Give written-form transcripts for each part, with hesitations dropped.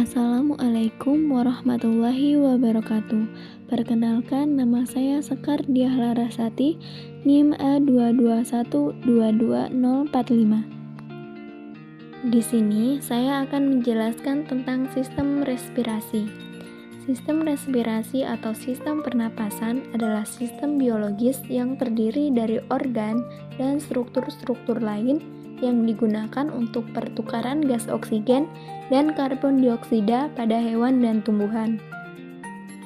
Assalamualaikum warahmatullahi wabarakatuh. Perkenalkan, nama saya Sekar Diah Larasati, NIM A22122045. Di sini saya akan menjelaskan tentang sistem respirasi. Sistem respirasi atau sistem pernapasan adalah sistem biologis yang terdiri dari organ dan struktur-struktur lain yang digunakan untuk pertukaran gas oksigen dan karbon dioksida pada hewan dan tumbuhan.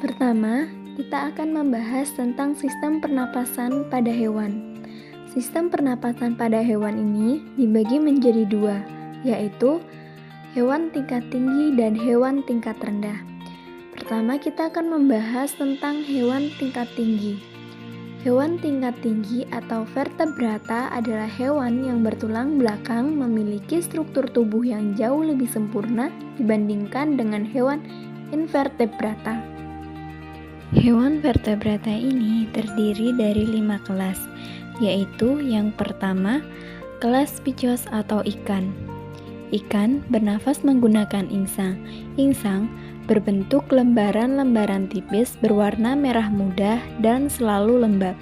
Pertama, kita akan membahas tentang sistem pernapasan pada hewan. Sistem pernapasan pada hewan ini dibagi menjadi dua, yaitu hewan tingkat tinggi dan hewan tingkat rendah. Pertama, kita akan membahas tentang hewan tingkat tinggi. Hewan tingkat tinggi atau vertebrata adalah hewan yang bertulang belakang memiliki struktur tubuh yang jauh lebih sempurna dibandingkan dengan hewan invertebrata. Hewan vertebrata ini terdiri dari 5 kelas, yaitu yang pertama, kelas Piceus atau ikan. Ikan bernafas menggunakan insang. Insang berbentuk lembaran-lembaran tipis berwarna merah muda dan selalu lembab.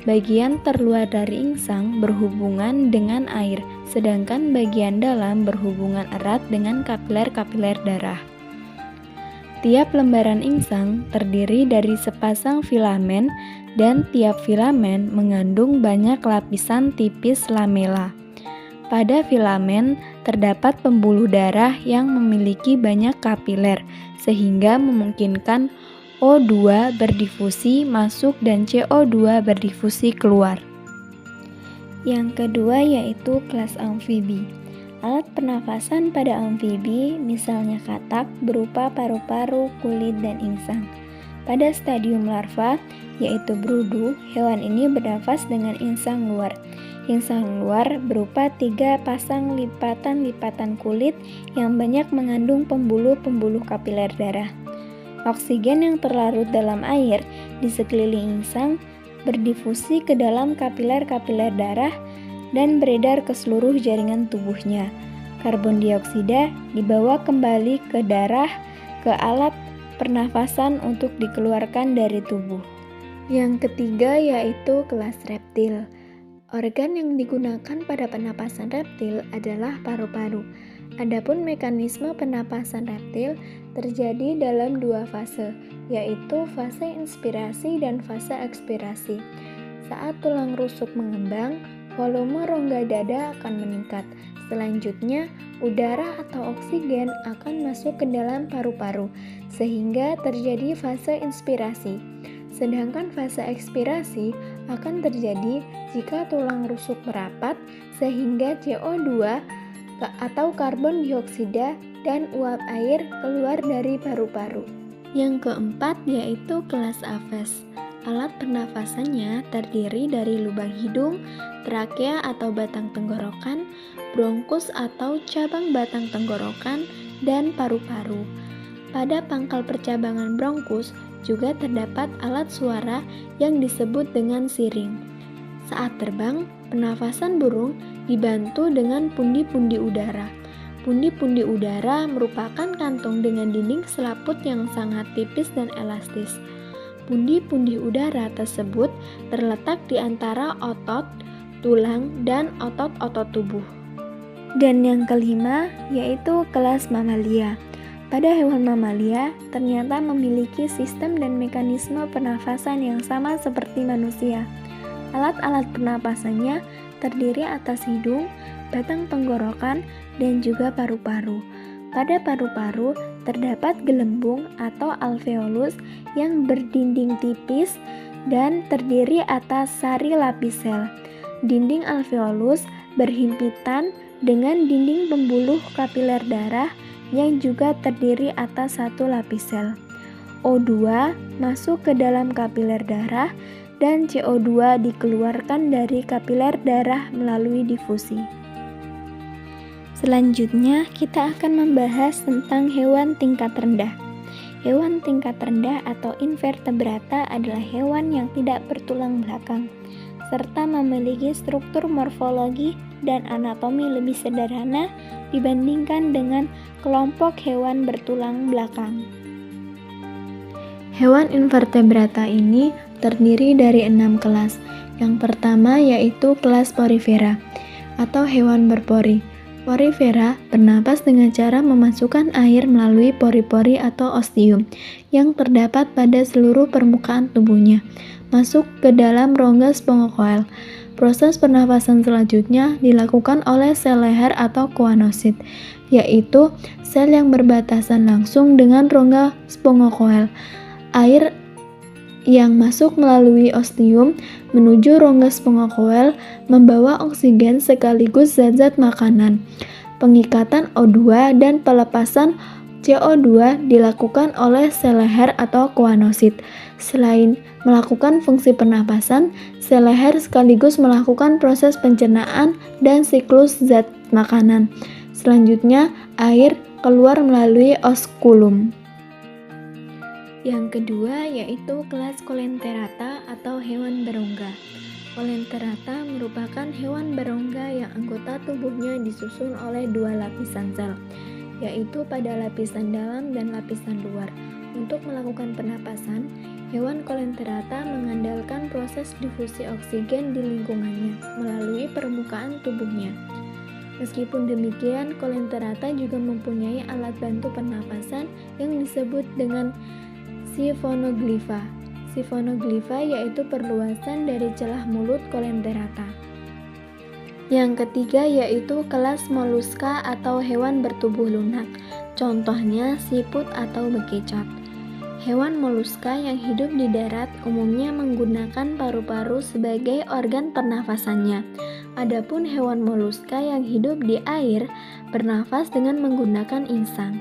Bagian terluar dari insang berhubungan dengan air, sedangkan bagian dalam berhubungan erat dengan kapiler-kapiler darah. Tiap lembaran insang terdiri dari sepasang filamen dan tiap filamen mengandung banyak lapisan tipis lamela. Pada filamen terdapat pembuluh darah yang memiliki banyak kapiler, sehingga memungkinkan O2 berdifusi masuk dan CO2 berdifusi keluar. Yang kedua yaitu kelas amfibi. Alat pernafasan pada amfibi, misalnya katak, berupa paru-paru, kulit, dan insang. Pada stadium larva, yaitu berudu, hewan ini bernafas dengan insang luar. Insang luar berupa 3 pasang lipatan-lipatan kulit yang banyak mengandung pembuluh-pembuluh kapiler darah. Oksigen yang terlarut dalam air di sekeliling insang berdifusi ke dalam kapiler-kapiler darah dan beredar ke seluruh jaringan tubuhnya. Karbon dioksida dibawa kembali ke darah ke alat pernafasan untuk dikeluarkan dari tubuh. Yang ketiga yaitu kelas reptil. Organ yang digunakan pada pernapasan reptil adalah paru-paru. Adapun mekanisme pernapasan reptil terjadi dalam 2 fase, yaitu fase inspirasi dan fase ekspirasi. Saat tulang rusuk mengembang, volume rongga dada akan meningkat. Selanjutnya, udara atau oksigen akan masuk ke dalam paru-paru, sehingga terjadi fase inspirasi. Sedangkan fase ekspirasi akan terjadi jika tulang rusuk merapat sehingga CO2 atau karbon dioksida dan uap air keluar dari paru-paru. Yang keempat yaitu kelas Aves. Alat pernafasannya terdiri dari lubang hidung, trakea atau batang tenggorokan, bronkus atau cabang batang tenggorokan, dan paru-paru. Pada pangkal percabangan bronkus juga terdapat alat suara yang disebut dengan siring. Saat terbang, pernafasan burung dibantu dengan pundi-pundi udara. Pundi-pundi udara merupakan kantong dengan dinding selaput yang sangat tipis dan elastis. Pundi-pundi udara tersebut terletak di antara otot, tulang, dan otot-otot tubuh. Dan yang kelima yaitu kelas mamalia. Pada hewan mamalia ternyata memiliki sistem dan mekanisme pernafasan yang sama seperti manusia. Alat-alat pernapasannya terdiri atas hidung, batang tenggorokan, dan juga paru-paru. Pada paru-paru terdapat gelembung atau alveolus yang berdinding tipis dan terdiri atas sari lapis sel. Dinding alveolus berhimpitan dengan dinding pembuluh kapiler darah yang juga terdiri atas satu lapis sel. O2 masuk ke dalam kapiler darah dan CO2 dikeluarkan dari kapiler darah melalui difusi. Selanjutnya, kita akan membahas tentang hewan tingkat rendah. Hewan tingkat rendah atau invertebrata adalah hewan yang tidak bertulang belakang, serta memiliki struktur morfologi dan anatomi lebih sederhana dibandingkan dengan kelompok hewan bertulang belakang. Hewan invertebrata ini terdiri dari 6 kelas. Yang pertama yaitu kelas Porifera atau hewan berpori. Porifera bernapas dengan cara memasukkan air melalui pori-pori atau ostium yang terdapat pada seluruh permukaan tubuhnya, masuk ke dalam rongga spongokoel. Proses pernapasan selanjutnya dilakukan oleh sel leher atau choanosit, yaitu sel yang berbatasan langsung dengan rongga spongokoel. Air yang masuk melalui ostium menuju rongga spongokoel membawa oksigen sekaligus zat-zat makanan. Pengikatan O2 dan pelepasan CO2 dilakukan oleh sel leher atau choanosit. Selain melakukan fungsi pernapasan, sel leher sekaligus melakukan proses pencernaan dan siklus zat makanan. Selanjutnya, air keluar melalui oskulum. Yang kedua yaitu kelas Coelenterata atau hewan berongga. Coelenterata merupakan hewan berongga yang anggota tubuhnya disusun oleh 2 lapisan sel, yaitu pada lapisan dalam dan lapisan luar. Untuk melakukan pernapasan, hewan Coelenterata mengandalkan proses difusi oksigen di lingkungannya melalui permukaan tubuhnya. Meskipun demikian, Coelenterata juga mempunyai alat bantu pernapasan yang disebut dengan siphonoglypha. Siphonoglypha yaitu perluasan dari celah mulut Coelenterata. Yang ketiga yaitu kelas Mollusca atau hewan bertubuh lunak. Contohnya siput atau bekicot. Hewan Mollusca yang hidup di darat umumnya menggunakan paru-paru sebagai organ pernafasannya. Adapun hewan Mollusca yang hidup di air bernafas dengan menggunakan insang.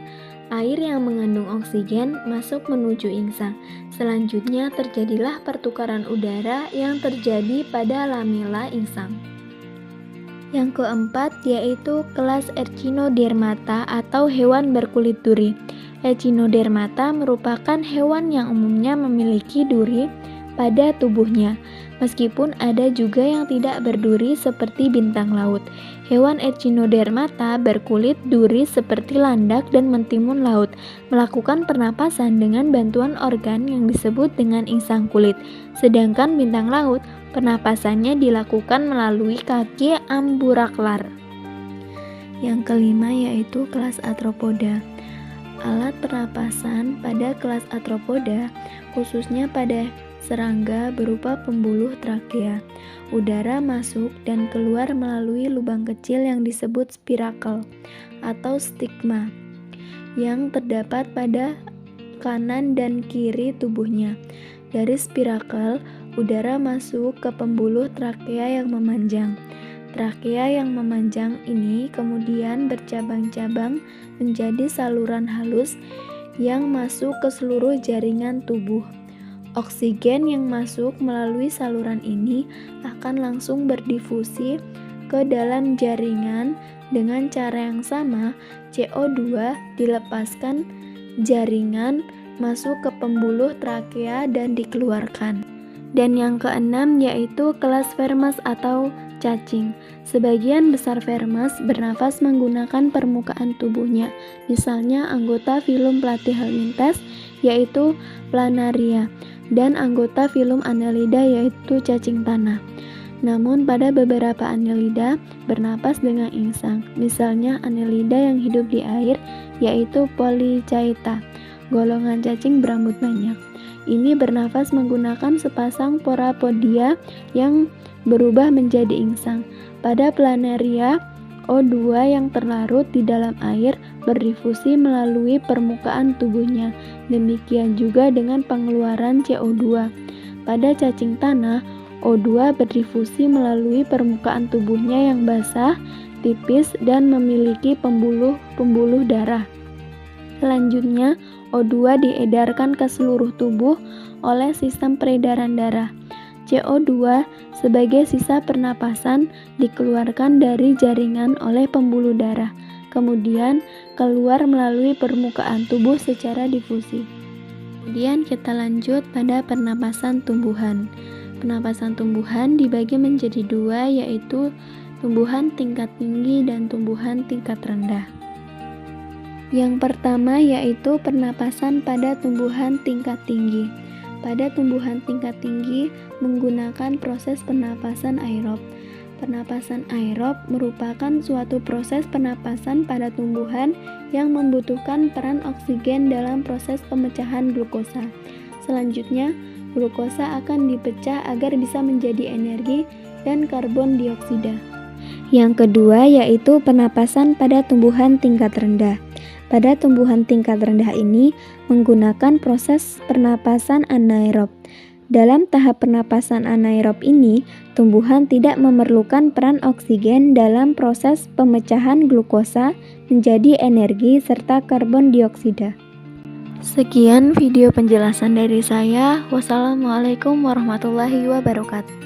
Air yang mengandung oksigen masuk menuju insang. Selanjutnya terjadilah pertukaran udara yang terjadi pada lamela insang. Yang keempat yaitu kelas Echinodermata atau hewan berkulit duri. Echinodermata merupakan hewan yang umumnya memiliki duri pada tubuhnya, meskipun ada juga yang tidak berduri seperti bintang laut. Hewan Echinodermata berkulit duri seperti landak dan mentimun laut, melakukan pernapasan dengan bantuan organ yang disebut dengan insang kulit. Sedangkan bintang laut, pernapasannya dilakukan melalui kaki amburaklar. Yang kelima yaitu kelas Arthropoda. Alat pernapasan pada kelas Arthropoda, khususnya pada serangga, berupa pembuluh trakea. Udara masuk dan keluar melalui lubang kecil yang disebut spirakel atau stigma yang terdapat pada kanan dan kiri tubuhnya. Dari spirakel, udara masuk ke pembuluh trakea yang memanjang. Trakea yang memanjang ini kemudian bercabang-cabang menjadi saluran halus yang masuk ke seluruh jaringan tubuh. Oksigen yang masuk melalui saluran ini akan langsung berdifusi ke dalam jaringan. Dengan cara yang sama, CO2 dilepaskan jaringan masuk ke pembuluh trakea dan dikeluarkan. Dan yang keenam yaitu kelas Vermes atau cacing. Sebagian besar Vermes bernafas menggunakan permukaan tubuhnya, misalnya anggota filum Platyhelminthes yaitu Planaria, dan anggota filum Annelida yaitu cacing tanah. Namun pada beberapa Annelida bernapas dengan insang, misalnya Annelida yang hidup di air yaitu Polychaeta, golongan cacing berambut banyak. Ini bernafas menggunakan sepasang porapodia yang berubah menjadi insang. Pada Planaria, O2 yang terlarut di dalam air berdifusi melalui permukaan tubuhnya. Demikian juga dengan pengeluaran CO2. Pada cacing tanah, O2 berdifusi melalui permukaan tubuhnya yang basah, tipis, dan memiliki pembuluh darah. Selanjutnya, O2 diedarkan ke seluruh tubuh oleh sistem peredaran darah. CO2 sebagai sisa pernapasan dikeluarkan dari jaringan oleh pembuluh darah, kemudian keluar melalui permukaan tubuh secara difusi. Kemudian kita lanjut pada pernapasan tumbuhan. Pernapasan tumbuhan dibagi menjadi dua, yaitu tumbuhan tingkat tinggi dan tumbuhan tingkat rendah. Yang pertama yaitu pernapasan pada tumbuhan tingkat tinggi. Pada tumbuhan tingkat tinggi menggunakan proses pernapasan aerob. Pernapasan aerob merupakan suatu proses pernapasan pada tumbuhan yang membutuhkan peran oksigen dalam proses pemecahan glukosa. Selanjutnya, glukosa akan dipecah agar bisa menjadi energi dan karbon dioksida. Yang kedua yaitu pernapasan pada tumbuhan tingkat rendah. Pada tumbuhan tingkat rendah ini menggunakan proses pernapasan anaerob. Dalam tahap pernapasan anaerob ini, tumbuhan tidak memerlukan peran oksigen dalam proses pemecahan glukosa menjadi energi serta karbon dioksida. Sekian video penjelasan dari saya. Wassalamualaikum warahmatullahi wabarakatuh.